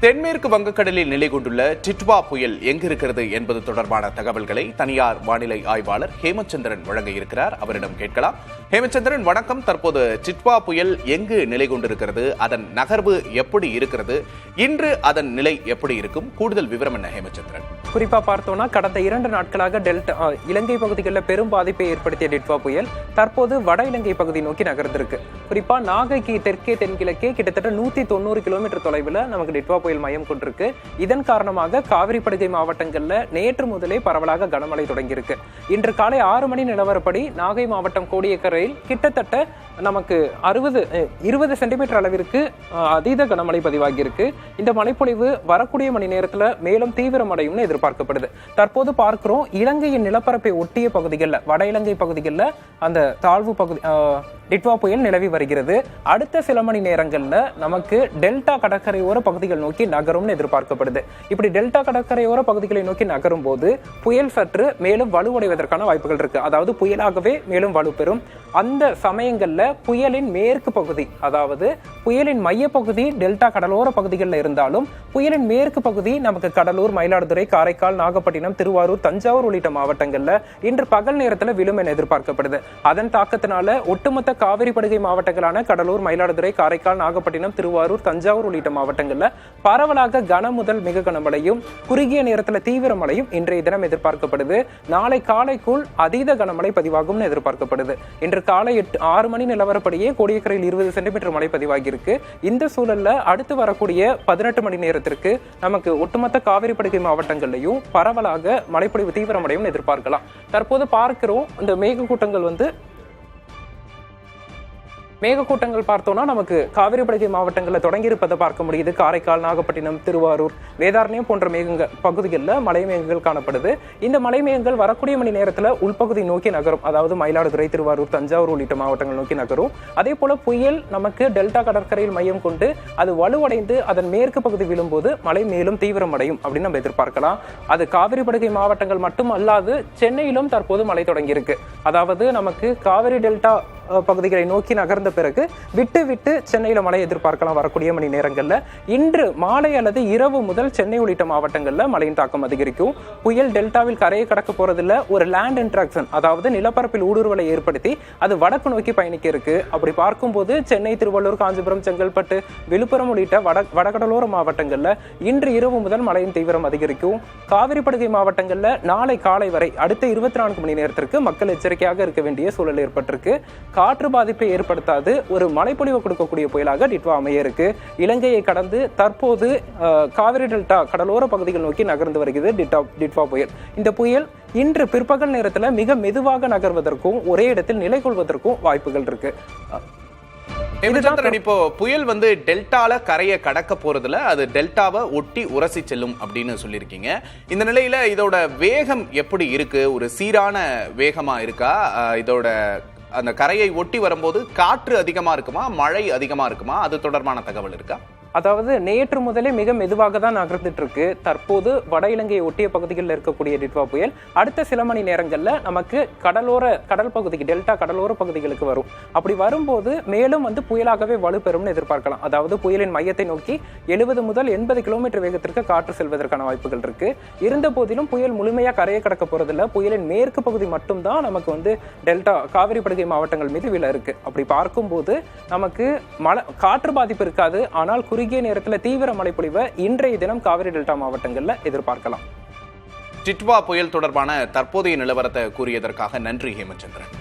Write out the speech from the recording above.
தென்மேற்கு வங்கக்கடலில் நிலை கொண்டுள்ள டிட்வா புயல் எங்கிருக்கிறது என்பது தொடர்பான தகவல்களை தனியார் வானிலை ஆய்வாளர் ஹேமச்சந்திரன் வழங்க இருக்கிறார். அவரிடம் கேட்கலாம். ஹேமச்சந்திரன், வணக்கம். தற்போது டிட்வா புயல் எங்கு நிலை கொண்டிருக்கிறது, அதன் நகர்வு எப்படி இருக்கிறது, இன்று அதன் நிலை எப்படி இருக்கும், கூடுதல் விவரம் என்ன ஹேமச்சந்திரன்? குறிப்பா பார்த்தோம்னா, கடந்த 2 நாட்களாக இலங்கை பகுதிகளில் பெரும் பாதிப்பை ஏற்படுத்திய டிட்வா புயல் தற்போது வட இலங்கை பகுதி நோக்கி நகர்ந்திருக்கு. குறிப்பா நாகைக்கு தெற்கே தென்கிழக்கே கிட்டத்தட்ட 190 கிலோமீட்டர் தொலைவில் நமக்கு டிட்வா புயல் மையம் கொண்டிருக்கு. இதன் காரணமாக காவிரி படுகை மாவட்டங்கள்ல நேற்று முதலே பரவலாக கனமழை தொடங்கியிருக்கு. இன்று காலை 6 மணி நிலவரப்படி நாகை மாவட்டம் கோடியக்கரையில் கிட்டத்தட்ட நமக்கு 20 சென்டிமீட்டர் அளவிற்கு அதீத கனமழை பதிவாகி இருக்கு. இந்த மழைப்பொழிவு வரக்கூடிய மணி நேரத்தில் மேலும் தீவிரமடையும்னு எதிர்பார்க்கப்படுது. தற்போது பார்க்கிறோம், இலங்கையின் நிலப்பரப்பை ஒட்டிய பகுதிகளில், வட இலங்கை பகுதிகளில் அந்த தாழ்வு பகுதி டிட்வா புயல் நிலவி வருகிறது. அடுத்த சில மணி நேரங்களில் நமக்கு டெல்டா கடற்கரையோர பகுதிகள் நோக்கி நகரும்னு எதிர்பார்க்கப்படுது. இப்படி டெல்டா கடற்கரையோர பகுதிகளை நோக்கி நகரும் போது புயல் சற்று மேலும் வலுவடைவதற்கான வாய்ப்புகள் இருக்கு. அதாவது புயலாகவே மேலும் வலுப்பெறும். அந்த சமயங்கள்ல புயலின் மேற்கு பகுதி, அதாவது புயலின் மையப்பகுதி டெல்டா கடலோர பகுதிகளில் இருந்தாலும் புயலின் மேற்கு பகுதி நமக்கு கடலூர், மயிலாடுதுறை, காரைக்கால், நாகப்பட்டினம், திருவாரூர், தஞ்சாவூர் உள்ளிட்ட மாவட்டங்கள்ல இன்று பகல் நேரத்தில் விழும் என எதிர்பார்க்கப்படுது. அதன் தாக்கத்தினால ஒட்டுமொத்த காவிரி படுகை மாவட்டங்களான கடலூர், மயிலாடுதுறை, காரைக்கால், நாகப்பட்டினம், திருவாரூர், தஞ்சாவூர் உள்ளிட்ட மாவட்டங்கள்ல பரவலாக கன முதல் மிக கனமழையும் குறுகிய நேரத்தில் தீவிர மழையும் இன்றைய தினம் எதிர்பார்க்கப்படுது. நாளை காலைக்குள் அதீத கனமழை பதிவாகும் எதிர்பார்க்கப்படுது. இன்று காலை 6 மணி நிலவரப்படியே கோடியக்கரையில் 20 சென்டிமீட்டர் மழை பதிவாகி இருக்கு. இந்த சூழல்ல அடுத்து வரக்கூடிய 18 மணி நேரத்திற்கு நமக்கு ஒட்டுமொத்த காவிரி படுகை மாவட்டங்கள்லையும் பரவலாக மழைப்பொழிவு தீவிரமடையும் எதிர்பார்க்கலாம். தற்போது பார்க்கிறோம், இந்த மேகக்கூட்டங்கள் பார்த்தோம்னா நமக்கு காவிரி படுகை மாவட்டங்களில் தொடங்கி இருப்பதை பார்க்க முடியுது. காரைக்கால், நாகப்பட்டினம், திருவாரூர், வேதாரண்யம் போன்ற பகுதிகளில் மலை மேகங்கள் காணப்படுது. இந்த மலை மேகங்கள் வரக்கூடிய மணி நேரத்தில் உள்பகுதி நோக்கி நகரும். அதாவது மயிலாடுதுறை, திருவாரூர், தஞ்சாவூர் உள்ளிட்ட மாவட்டங்கள் நோக்கி நகரும். அதே போல புயல் நமக்கு டெல்டா கடற்கரையில் மையம் கொண்டு அது வலுவடைந்து அதன் மேற்கு பகுதி விழும்போது மழை மேலும் தீவிரமடையும் அப்படின்னு நம்ம எதிர்பார்க்கலாம். அது காவிரி படுகை மாவட்டங்கள் மட்டும் அல்லாது சென்னையிலும் தற்போது மழை தொடங்கியிருக்கு. அதாவது நமக்கு காவிரி டெல்டா பகுதிகளை நோக்கி நகர்ந்த பிறகு விட்டு விட்டு சென்னையில மழை எதிர்பார்க்கலாம் வரக்கூடிய மணி நேரங்கள்ல. இன்று மாலை அல்லது இரவு முதல் சென்னை உள்ளிட்ட மாவட்டங்கள்ல மழையின் தாக்கம் அதிகரிக்கும். புயல் டெல்டாவில் கரையை கடக்க போறதில்ல, ஒரு லேண்ட் இன்ட்ராக்ஷன், அதாவது நிலப்பரப்பில் ஊடுருவலை ஏற்படுத்தி அது வடக்கு நோக்கி பயணிக்க இருக்கு. அப்படி பார்க்கும்போது சென்னை, திருவள்ளூர், காஞ்சிபுரம், செங்கல்பட்டு, விழுப்புரம் உள்ளிட்ட வடகடலோர மாவட்டங்கள்ல இன்று இரவு முதல் மழையின் தீவிரம் அதிகரிக்கும். காவிரி படுகை மாவட்டங்கள்ல நாளை காலை வரை அடுத்த 24 மணி நேரத்திற்கு மக்கள் எச்சரிக்கையாக இருக்க வேண்டிய சூழல் ஏற்பட்டிருக்கு. காற்று பாதிப்பை ஏற்படுத்தாது ஒரு மழைப்பொழிவு கொடுக்கக்கூடிய புயலாக டிட்வா அமைய இருக்கு. இலங்கையை கடந்து தற்போது காவிரி டெல்டா கடலோர பகுதிகள் நோக்கி நகர்ந்து வருகிறது டிட்வா புயல். இந்த புயல் இன்று பிற்பகல் நேரத்தில் மிக மெதுவாக நகர்வதற்கும் ஒரே இடத்தில் நிலை கொள்வதற்கும் வாய்ப்புகள் இருக்கு. இப்போ புயல் டெல்டால கரையை கடக்க போறதுல அது டெல்டாவை ஒட்டி உரசி செல்லும் அப்படின்னு சொல்லியிருக்கீங்க. இந்த நிலையில இதோட வேகம் எப்படி இருக்கு? ஒரு சீரான வேகமா இருக்கா? இதோட அந்த கரையை ஒட்டி வரும்போது காற்று அதிகமா இருக்குமா, மழை அதிகமா இருக்குமா? அது தொடர்பான தகவல் இருக்கா? அதாவது நேற்று முதலே மிக மெதுவாக தான் நகர்ந்துட்டு இருக்கு. தற்போது வட இலங்கையை ஒட்டிய பகுதிகளில் இருக்கக்கூடிய டிட்வா புயல் அடுத்த சில மணி நேரங்கள்ல நமக்கு கடல் பகுதிக்கு, டெல்டா கடலோர பகுதிகளுக்கு வரும். அப்படி வரும்போது மேலும் புயலாகவே வலுப்பெறும்னு எதிர்பார்க்கலாம். அதாவது புயலின் மையத்தை நோக்கி 70 முதல் 80 கிலோமீட்டர் வேகத்திற்கு காற்று செல்வதற்கான வாய்ப்புகள் இருக்கு. இருந்த போதிலும் புயல் முழுமையா கரையை கடக்க போறதில்ல. புயலின் மேற்கு பகுதி மட்டும்தான் நமக்கு டெல்டா காவிரி படுகை மாவட்டங்கள் மீது விழ இருக்கு. அப்படி பார்க்கும்போது நமக்கு காற்று பாதிப்பு இருக்காது. ஆனால் குறுகிய நேரத்தில் தீவிர மழைப்பொழிவை இன்றைய தினம் காவிரி டெல்டா மாவட்டங்கள்ல எதிர்பார்க்கலாம். டிட்வா புயல் தொடர்பான தற்போதைய நிலவரத்தை கூறியதற்காக நன்றி ஹேமச்சந்திரன்.